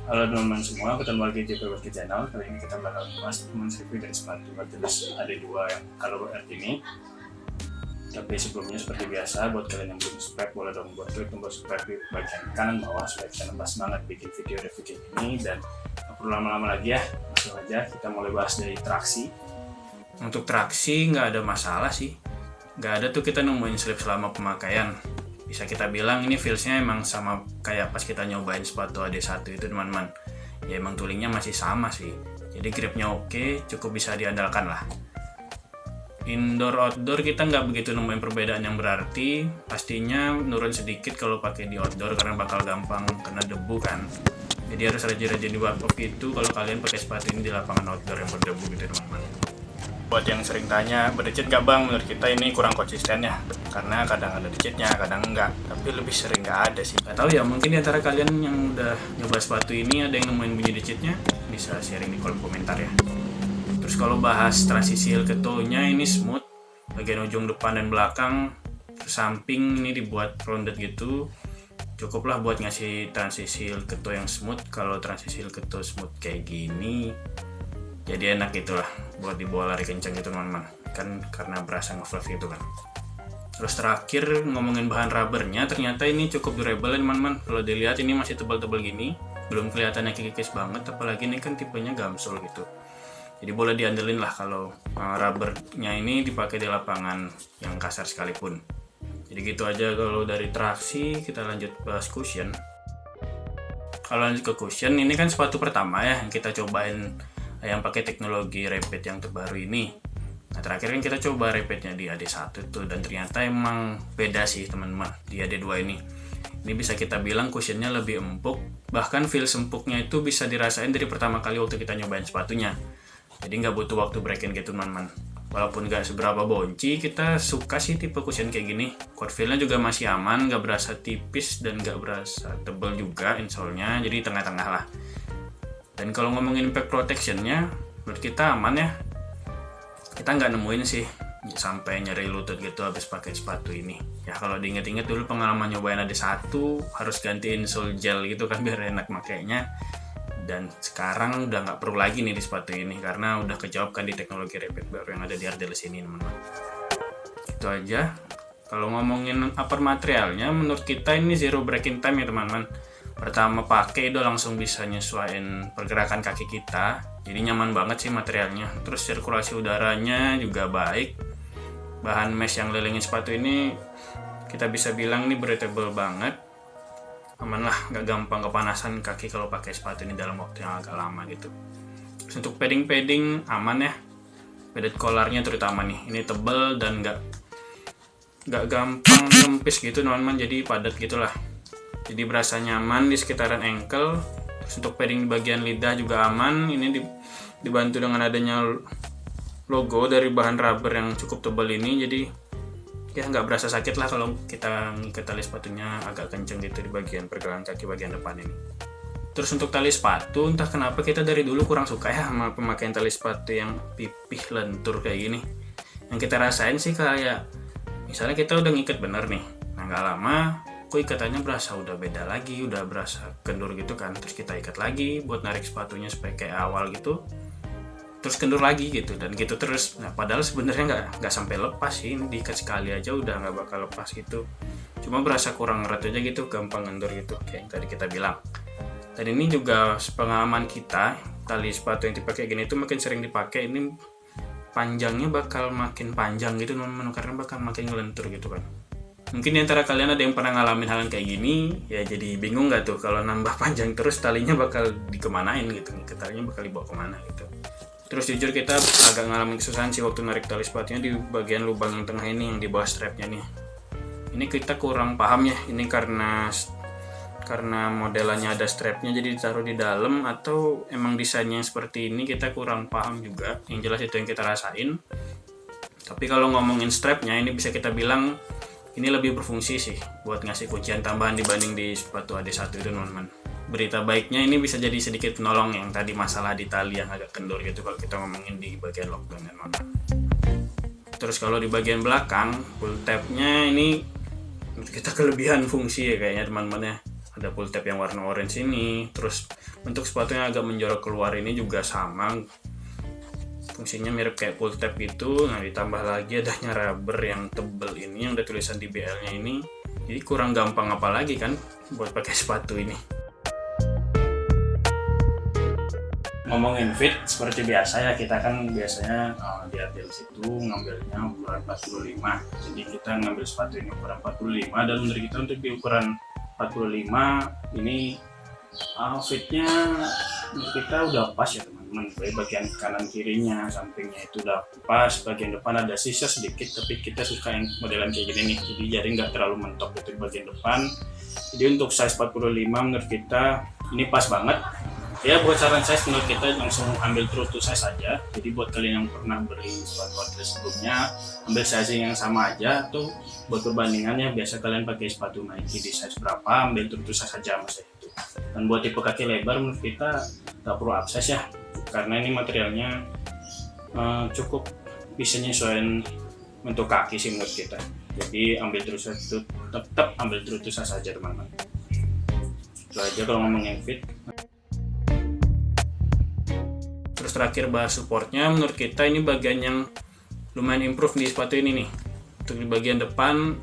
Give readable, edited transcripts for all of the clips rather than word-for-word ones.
Halo teman-teman semua, ketemu lagi di Perbaiki Channel. Kali ini kita bakal membahas performance review dari sepatu Artilus AD2 yang color earth ini. Tapi sebelumnya seperti biasa, buat kalian yang belum subscribe, boleh dong buat klik tombol subscribe di bagian kanan bawah supaya kita nambah semangat bikin video review ini. Dan gak perlu lama-lama lagi ya, langsung aja kita mulai bahas dari traksi. Untuk traksi nggak ada masalah sih, nggak ada tuh kita nemuin slip selama pemakaian. Bisa kita bilang ini feelsnya emang sama kayak pas kita nyobain sepatu AD1 itu teman-teman. Ya emang toolingnya masih sama sih, jadi gripnya oke, cukup bisa diandalkan lah. Indoor outdoor kita nggak begitu nemuin perbedaan yang berarti. Pastinya nurun sedikit kalau pakai di outdoor karena bakal gampang kena debu kan. Jadi harus rajin-rajin di warm up gitu kalau kalian pakai sepatu ini di lapangan outdoor yang berdebu gitu teman-teman. Buat yang sering tanya, berdecit gak bang? Menurut kita ini kurang konsisten ya, karena kadang ada decitnya, kadang enggak, tapi lebih sering gak ada sih. Gak tahu ya, mungkin di antara kalian yang udah nyoba sepatu ini ada yang nemuin bunyi decitnya, bisa sharing di kolom komentar ya. Terus kalau bahas transisi heel ke toe-nya ini smooth, bagian ujung depan dan belakang, terus samping ini dibuat rounded gitu, cukuplah buat ngasih transisi heel ke toe yang smooth. Kalau transisi heel ke toe smooth kayak gini, jadi enak gitulah buat dibawa lari kencang gitu teman-teman, kan karena berasa nge-fluff gitu kan. Terus terakhir ngomongin bahan rubbernya, ternyata ini cukup durable teman-teman. Kalau dilihat ini masih tebal-tebal gini, belum kelihatannya kikis banget, apalagi ini kan tipenya gamsol gitu. Jadi boleh diandelin lah kalau rubbernya ini dipakai di lapangan yang kasar sekalipun. Jadi gitu aja kalau dari traksi. Kita lanjut bahas cushion. Kalau lanjut ke cushion, ini kan sepatu pertama ya yang kita cobain yang pakai teknologi repeat yang terbaru ini. Nah terakhir kan kita coba repeatnya di AD1 tuh, dan ternyata emang beda sih teman-teman di AD2 ini. Ini bisa kita bilang cushionnya lebih empuk, bahkan feel empuknya itu bisa dirasain dari pertama kali waktu kita nyobain sepatunya. Jadi nggak butuh waktu break-in gitu teman-teman. Walaupun nggak seberapa bonci, kita suka sih tipe cushion kayak gini. Core feel-nya juga masih aman, nggak berasa tipis dan nggak berasa tebal juga insole-nya, jadi tengah-tengah lah. Dan kalau ngomongin impact protection-nya, menurut kita aman ya. Kita nggak nemuin sih sampai nyeri lutut gitu habis pakai sepatu ini. Ya kalau diinget-inget dulu pengalaman nyobain AD1 harus ganti insole gel gitu kan biar enak makainya. Dan sekarang udah nggak perlu lagi nih di sepatu ini karena udah kejawabkan di teknologi repeat baru yang ada di Artilus ini teman-teman. Itu aja. Kalau ngomongin upper materialnya, menurut kita ini zero break-in time ya teman-teman. Pertama pakai udah langsung bisa nyesuaiin pergerakan kaki kita, jadi nyaman banget sih materialnya. Terus sirkulasi udaranya juga baik. Bahan mesh yang lilingin sepatu ini kita bisa bilang ini breathable banget, aman lah, nggak gampang kepanasan kaki kalau pakai sepatu ini dalam waktu yang agak lama gitu. Terus untuk padding aman ya, padded collarnya terutama nih, ini tebal dan nggak gampang ngempis gitu teman-teman, jadi padat gitulah. Jadi berasa nyaman di sekitaran ankle. Terus untuk padding di bagian lidah juga aman. Ini dibantu dengan adanya logo dari bahan rubber yang cukup tebal ini. Jadi ya nggak berasa sakit lah kalau kita ngikat tali sepatunya agak kenceng gitu di bagian pergelangan kaki bagian depan ini. Terus untuk tali sepatu, entah kenapa kita dari dulu kurang suka ya sama pemakaian tali sepatu yang pipih lentur kayak gini. Yang kita rasain sih kayak misalnya kita udah ngikat bener nih, nah nggak lama kok ikatannya berasa udah beda lagi, udah berasa kendur gitu kan. Terus kita ikat lagi buat narik sepatunya supaya kayak awal gitu, terus kendur lagi gitu, dan gitu terus. Nah padahal sebenarnya nggak sampai lepas sih, ini diikat sekali aja udah nggak bakal lepas gitu, cuma berasa kurang erat aja gitu, gampang kendur gitu kayak yang tadi kita bilang. Dan ini juga sepengalaman kita, tali sepatu yang dipakai gini tuh makin sering dipakai ini panjangnya bakal makin panjang gitu teman-teman, karena bakal makin ngelentur gitu kan. Mungkin di antara kalian ada yang pernah ngalamin hal yang kayak gini, ya jadi bingung nggak tuh kalau nambah panjang terus talinya bakal dikemanain gitu, talinya bakal dibawa kemana gitu. Terus jujur kita agak ngalamin kesusahan sih waktu narik tali sepatunya di bagian lubang yang tengah ini yang di bawah strapnya nih. Ini kita kurang paham ya, ini karena modelannya ada strapnya jadi ditaruh di dalam, atau emang desainnya seperti ini, kita kurang paham juga. Yang jelas itu yang kita rasain. Tapi kalau ngomongin strapnya, ini bisa kita bilang ini lebih berfungsi sih buat ngasih kuncian tambahan dibanding di sepatu AD1 itu teman-teman. Berita baiknya ini bisa jadi sedikit penolong yang tadi masalah di tali yang agak kendur gitu kalau kita ngomongin di bagian lockdown teman-teman. Terus kalau di bagian belakang, pull tabnya ini menurut kita kelebihan fungsi ya kayaknya teman-teman ya. ada pull tab yang warna orange ini. Terus bentuk sepatunya agak menjorok keluar ini juga sama, fungsinya mirip kayak pull tab gitu. Nah ditambah lagi adanya rubber yang tebel ini yang ada tulisan DBL nya ini, jadi kurang gampang apa lagi kan buat pakai sepatu ini. Ngomongin fit, seperti biasa ya, kita kan biasanya di Adidas itu ngambilnya ukuran 45. Jadi kita ngambil sepatu ini ukuran 45, dan menurut kita untuk di ukuran 45 ini fitnya menurut kita udah pas ya teman-teman. Bagian kanan kirinya, sampingnya itu udah pas, bagian depan ada sisa sedikit, tapi kita suka yang modelan kayak gini nih, jadi jari nggak terlalu mentok itu di bagian depan. Jadi untuk size 45 menurut kita ini pas banget. Ya buat saran size menurut kita langsung ambil true to size aja. Jadi buat kalian yang pernah beli sepatu Adidas sebelumnya, ambil sizing yang sama aja. Tuh buat perbandingannya, biasa kalian pakai sepatu Nike di size berapa, ambil true to size aja mas itu. Dan buat tipe kaki lebar menurut kita nggak perlu upsize ya, karena ini materialnya cukup bisa nyesuaiin bentuk kaki sih menurut kita. Jadi ambil true size itu, tetap ambil true to size aja teman-teman. Itu aja kalau ngomongin fit. Terus terakhir bahas supportnya, menurut kita ini bagian yang lumayan improve di sepatu ini nih. Untuk di bagian depan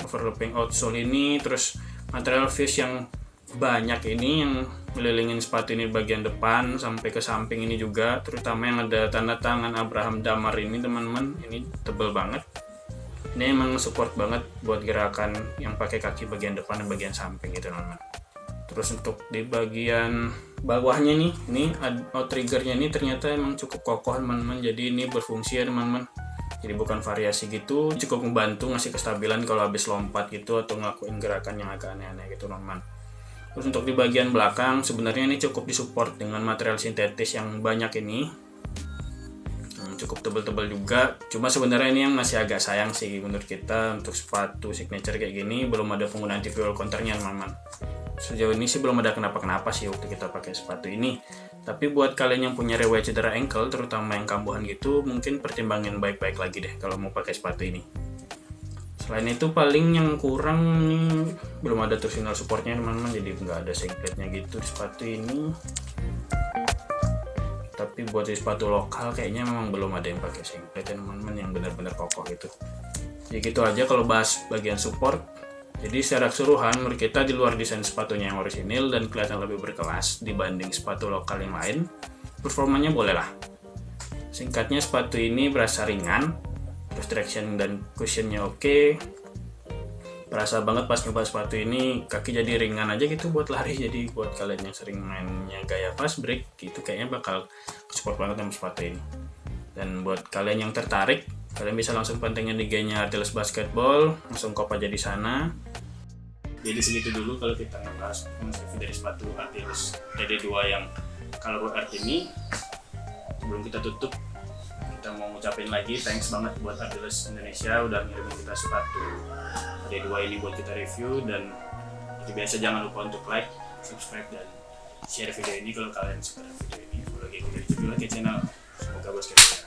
overlapping outsole ini, terus material fish yang banyak ini yang melilingin sepatu ini bagian depan sampai ke samping ini juga, terutama yang ada tanda tangan Abraham Damar ini teman-teman, ini tebel banget. Ini emang support banget buat gerakan yang pakai kaki bagian depan dan bagian samping gitu teman-teman. Terus untuk di bagian bawahnya nih, ini outriggernya ini ternyata emang cukup kokoh teman-teman, jadi ini berfungsi ya teman-teman. Jadi bukan variasi gitu, cukup membantu ngasih kestabilan kalau habis lompat gitu atau ngelakuin gerakan yang agak aneh-aneh gitu teman-teman. Terus untuk di bagian belakang sebenarnya ini cukup disupport dengan material sintetis yang banyak ini, cukup tebal-tebal juga. Cuma sebenarnya ini yang masih agak sayang sih menurut kita, untuk sepatu signature kayak gini belum ada penggunaan anti-fuel counternya teman-teman. Sejauh ini sih belum ada kenapa-kenapa sih waktu kita pakai sepatu ini. Tapi buat kalian yang punya riwayat cedera ankle, terutama yang kambuhan gitu, mungkin pertimbangin baik-baik lagi deh kalau mau pakai sepatu ini. Selain itu paling yang kurang nih, belum ada torsional supportnya teman-teman, jadi nggak ada singkletnya gitu di sepatu ini. Tapi buat di sepatu lokal kayaknya memang belum ada yang pakai singklet ya teman-teman, yang benar-benar kokoh gitu. Jadi gitu aja kalau bahas bagian support. Jadi secara keseluruhan menurut kita di luar desain sepatunya yang orisinil dan kelihatan lebih berkelas dibanding sepatu lokal yang lain, performanya boleh lah. Singkatnya sepatu ini berasa ringan, terus traction dan cushionnya oke. Berasa banget pas nyoba sepatu ini, kaki jadi ringan aja gitu buat lari. Jadi buat kalian yang sering mainnya gaya fast break gitu, kayaknya bakal support banget sama sepatu ini. Dan buat kalian yang tertarik, kalian bisa langsung pantengin IG-nya Adidas Basketball, langsung kop aja di sana. Jadi segitu dulu kalau kita ngebahas review dari sepatu Adidas DD2 yang color art ini. Sebelum kita tutup, kita mau ngucapin lagi thanks banget buat Adidas Indonesia udah ngirimin kita sepatu DD2 ini buat kita review. Dan seperti biasa jangan lupa untuk like, subscribe, dan share video ini kalau kalian suka video ini. Follow juga ke channel Semoga Basketball.